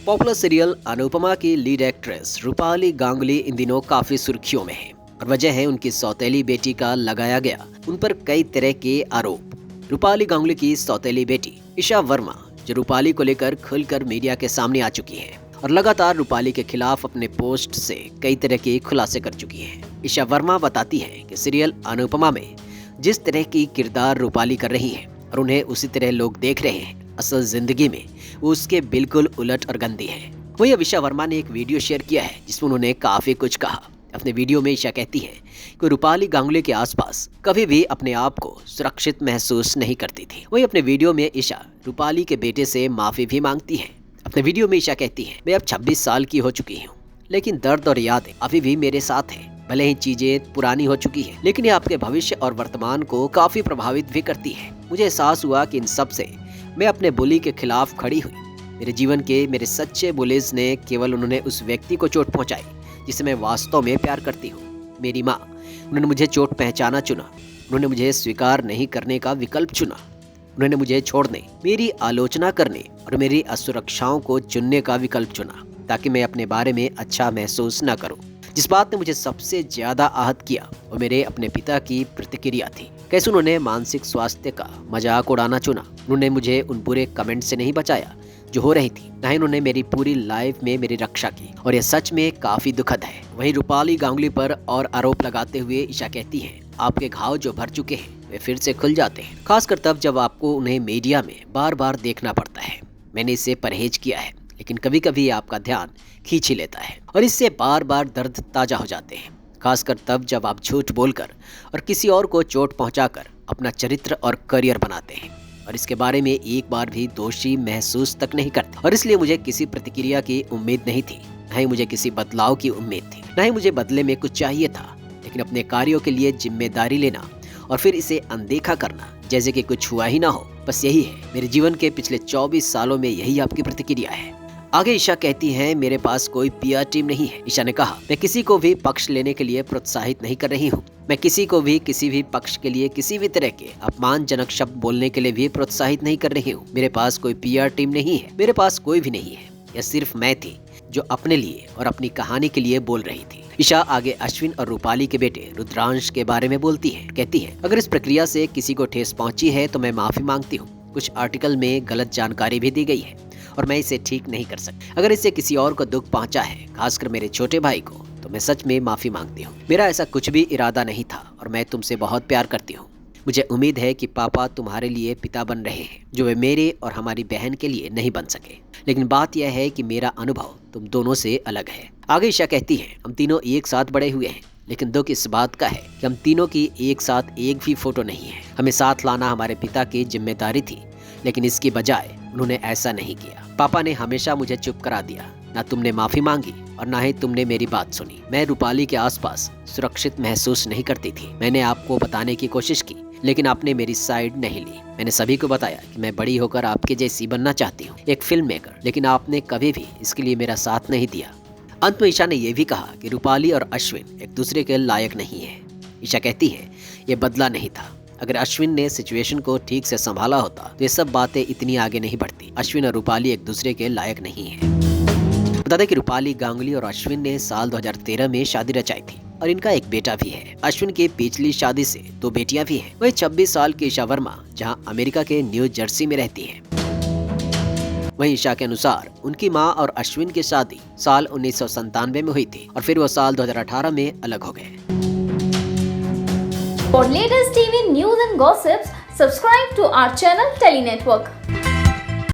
Popular serial Anupama की lead actress Rupali Ganguly इन दिनों काफी सुर्खियों में है और वजह है उनकी सौतेली बेटी का लगाया गया उन पर कई तरह के आरोप। रूपाली गांगुली की सौतेली बेटी ईशा वर्मा जो रूपाली को लेकर खुलकर मीडिया के सामने आ चुकी है और लगातार रूपाली के खिलाफ अपने पोस्ट से कई तरह के खुलासे कर चुकी है। ईशा वर्मा बताती है कि सीरियल अनुपमा में जिस तरह की किरदार रूपाली कर रही है और उन्हें उसी तरह लोग देख रहे हैं, असल जिंदगी में वो उसके बिल्कुल उलट और गंदी है। वहीं अब ईशा वर्मा ने एक वीडियो शेयर किया है जिसमें उन्होंने काफी कुछ कहा। अपने वीडियो में ईशा कहती है कि रूपाली गांगुली के आसपास कभी भी अपने आप को सुरक्षित महसूस नहीं करती थी। वहीं अपने वीडियो में ईशा रूपाली के बेटे से माफी भी मांगती है। अपने वीडियो में ईशा कहती है, मैं अब 26 साल की हो चुकी हूँ, लेकिन दर्द और यादें अभी भी मेरे साथ है। भले ही चीजें पुरानी हो चुकी है, लेकिन ये आपके भविष्य और वर्तमान को काफी प्रभावित भी करती है। मुझे एहसास हुआ कि इन सब से मैं अपने बुली के खिलाफ खड़ी हुई। मेरे जीवन के मेरे सच्चे बुलीज ने केवल उन्होंने उस व्यक्ति को चोट पहुंचाई जिसे मैं वास्तव में प्यार करती हूँ, मेरी माँ। उन्होंने मुझे चोट पहचाना चुना, उन्होंने मुझे स्वीकार नहीं करने का विकल्प चुना, उन्होंने मुझे छोड़ने, मेरी आलोचना करने और मेरी असुरक्षाओं को चुनने का विकल्प चुना ताकि मैं अपने बारे में अच्छा महसूस न करूं। जिस बात ने मुझे सबसे ज्यादा आहत किया वो मेरे अपने पिता की प्रतिक्रिया थी। कैसे उन्होंने मानसिक स्वास्थ्य का मजाक उड़ाना चुना। उन्होंने मुझे उन बुरे कमेंट से नहीं बचाया जो हो रही थी, न ही उन्होंने मेरी पूरी लाइफ में मेरी रक्षा की और यह सच में काफी दुखद है। वहीं रूपाली गांगुली पर और आरोप लगाते हुए ईशा कहती है, आपके घाव जो भर चुके हैं वे फिर से खुल जाते हैं, खासकर तब जब आपको उन्हें मीडिया में बार बार देखना पड़ता है। मैंने इससे परहेज किया है, लेकिन कभी कभी आपका ध्यान खींच ही लेता है और इससे बार बार दर्द ताजा हो जाते हैं, खासकर तब जब आप झूठ बोलकर और किसी और को चोट पहुंचाकर अपना चरित्र और करियर बनाते हैं और इसके बारे में एक बार भी दोषी महसूस तक नहीं करते। और इसलिए मुझे किसी प्रतिक्रिया की उम्मीद नहीं थी, न ही मुझे किसी बदलाव की उम्मीद थी, न ही मुझे बदले में कुछ चाहिए था, लेकिन अपने कार्यों के लिए जिम्मेदारी लेना और फिर इसे अनदेखा करना जैसे कि कुछ हुआ ही ना हो। बस यही है मेरे जीवन के पिछले 24 सालों में, यही आपकी प्रतिक्रिया है। आगे ईशा कहती है, मेरे पास कोई पीआर टीम नहीं है। ईशा ने कहा, मैं किसी को भी पक्ष लेने के लिए प्रोत्साहित नहीं कर रही हूँ। मैं किसी को भी किसी भी पक्ष के लिए किसी भी तरह के अपमानजनक शब्द बोलने के लिए भी प्रोत्साहित नहीं कर रही हूँ। मेरे पास कोई पीआर टीम नहीं है, मेरे पास कोई भी नहीं है। यह सिर्फ मैं थी जो अपने लिए और अपनी कहानी के लिए बोल रही थी। ईशा आगे अश्विन और रूपाली के बेटे रुद्रांश के बारे में बोलती है। कहती है, अगर इस प्रक्रिया से किसी को ठेस पहुंची है तो मैं माफी मांगती हूँ। कुछ आर्टिकल में गलत जानकारी भी दी गई है और मैं इसे ठीक नहीं कर सकती। अगर इससे किसी और को दुख पहुंचा है, खासकर मेरे छोटे भाई को, तो मैं सच में माफी मांगती हूँ। मेरा ऐसा कुछ भी इरादा नहीं था और मैं तुमसे बहुत प्यार करती हूँ। मुझे उम्मीद है कि पापा तुम्हारे लिए पिता बन रहे हैं जो वे मेरे और हमारी बहन के लिए नहीं बन सके, लेकिन बात यह है कि मेरा अनुभव तुम दोनों से अलग है। आगे ईशा कहती है, हम तीनों एक साथ बड़े हुए हैं, लेकिन दुख इस बात का है कि हम तीनों की एक साथ एक भी फोटो नहीं है। हमें साथ लाना हमारे पिता की जिम्मेदारी थी, लेकिन इसकी बजाय उन्होंने ऐसा नहीं किया। पापा ने हमेशा मुझे चुप करा दिया। ना तुमने माफी मांगी और ना ही तुमने मेरी बात सुनी। मैं रूपाली के आसपास सुरक्षित महसूस नहीं करती थी। मैंने आपको बताने की कोशिश की, लेकिन आपने मेरी साइड नहीं ली। मैंने सभी को बताया कि मैं बड़ी होकर आपके जैसी बनना चाहती हूँ, एक फिल्म मेकर, लेकिन आपने कभी भी इसके लिए मेरा साथ नहीं दिया। अंत में ईशा ने यह भी कहा कि रूपाली और अश्विन एक दूसरे के लायक नहीं है। ईशा कहती है, ये बदला नहीं था। अगर अश्विन ने सिचुएशन को ठीक से संभाला होता तो ये सब बातें इतनी आगे नहीं बढ़ती। अश्विन और रूपाली एक दूसरे के लायक नहीं है। बता दें कि रूपाली गांगुली और अश्विन ने साल 2013 में शादी रचाई थी और इनका एक बेटा भी है। अश्विन की पिछली शादी से 2 बेटियां भी हैं। वही 26 साल की ईशा वर्मा जहां अमेरिका के न्यू जर्सी में रहती है। वहीं ईशा के अनुसार उनकी मां और अश्विन की शादी साल 1997 में हुई थी और फिर वो साल 2018 में अलग हो गए। For latest TV news and gossips, subscribe to our channel Tele Network.